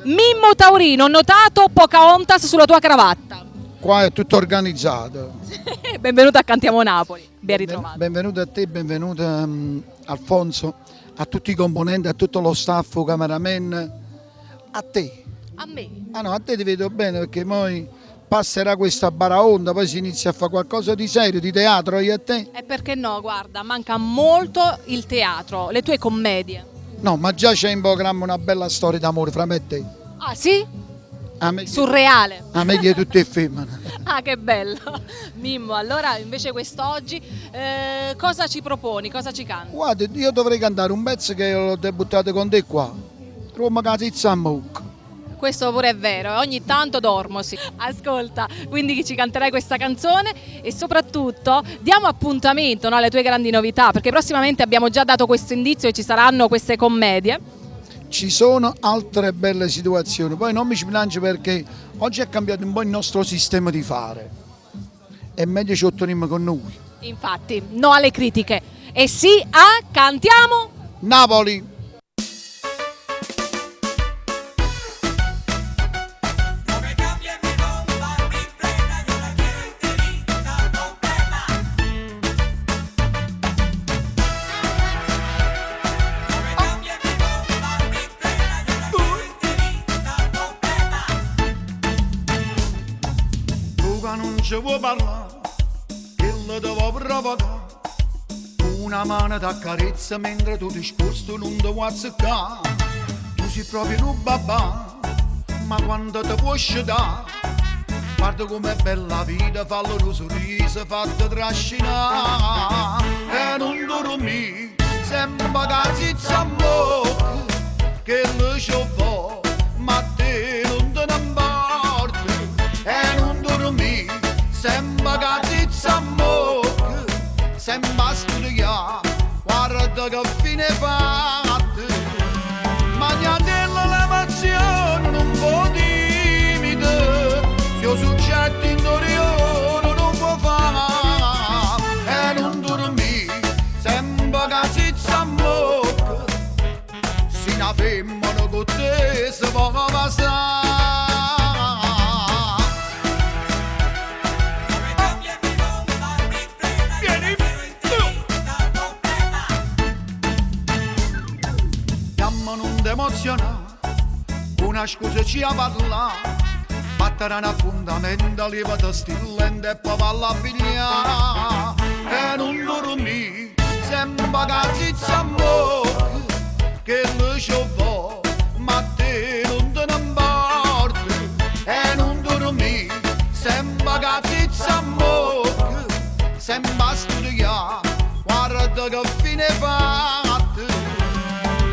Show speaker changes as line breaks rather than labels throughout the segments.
Mimmo Taurino, ho notato Pocahontas sulla tua cravatta.
Qua è tutto organizzato.
Benvenuto a Cantiamo Napoli, ben ritrovato.
Benvenuto a te, benvenuto Alfonso, a tutti i componenti, a tutto lo staff, cameraman, a te.
A me?
Ah no, a te ti vedo bene perché poi passerà questa baraonda, poi si inizia a fare qualcosa di serio, di teatro, io a te.
E perché no, guarda, manca molto il teatro, le tue commedie.
No, ma già c'è in programma una bella storia d'amore fra me e te.
Ah sì?
A me,
Surreale.
a me che è tutte femmine.
Ah, che bello. Mimmo, allora invece quest'oggi cosa ci proponi, cosa ci canti?
Guarda, io dovrei cantare un pezzo che l'ho debuttato con te qua. Roma Casizza a Mucca.
Questo pure è vero, ogni tanto dormo, sì. Ascolta, quindi ci canterai questa canzone e soprattutto diamo appuntamento, no, alle tue grandi novità, perché prossimamente abbiamo già dato questo indizio e ci saranno queste commedie.
Ci sono altre belle situazioni, poi non mi ci bilancio perché oggi è cambiato un po' il nostro sistema di fare. È meglio ci otteniamo con noi.
Infatti, no alle critiche e sì a Cantiamo
Napoli! Non ci vuoi parlare, che lo devo provocare. Una mano ti accarezza mentre tu ti sposti non ti vuoi azzeccare. Tu sei proprio un babà, ma quando ti puoi scedare. Guarda com'è bella vita, fallo un sorriso, fatto trascinare. E non dormi, sembra che zizza a bocca, che lo c'ho vo, ma te non te ne importi. E non dormi, sembra che zizza a bocca, sembra studiare, guarda che fine fatte. Magnatella l'emozione non può timida, se io soggetto interiore non può fare. E non dormi, sembra che zizza a bocca, se una femmina con te si può passare. Emozionare, una scusa ci ha parlato, battere un appuntamento, levata stillente e poi va alla figlia. E non dormi, sembra che zizza a bocca, che lo c'ho vo, ma te non te ne importi. E non dormi, sembra che zizza a bocca, sembra studiare, guarda che fine fatte.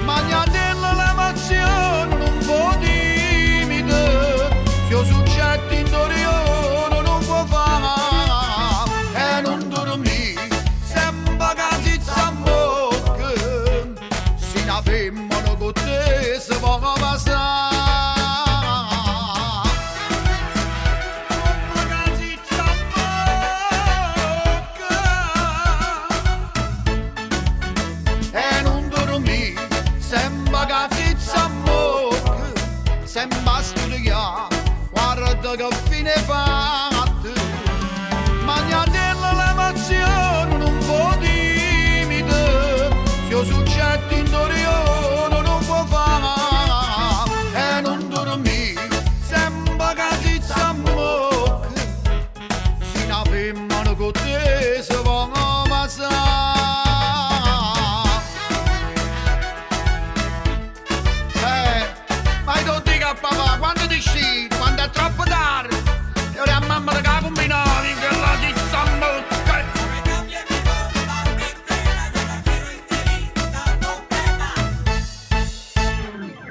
Magnatella l'emozione non può timida, se io soggetto interiore non può fare. E non dormi, sembra che zizza a bocca, se una femmina con te si può passare. Sembra studiare, guarda che fine fatte. Magnatella l'emozione non può timida, se io soggetto interiore non può fare. E non dormi, sembra che zizza a bocca, se una femmina con te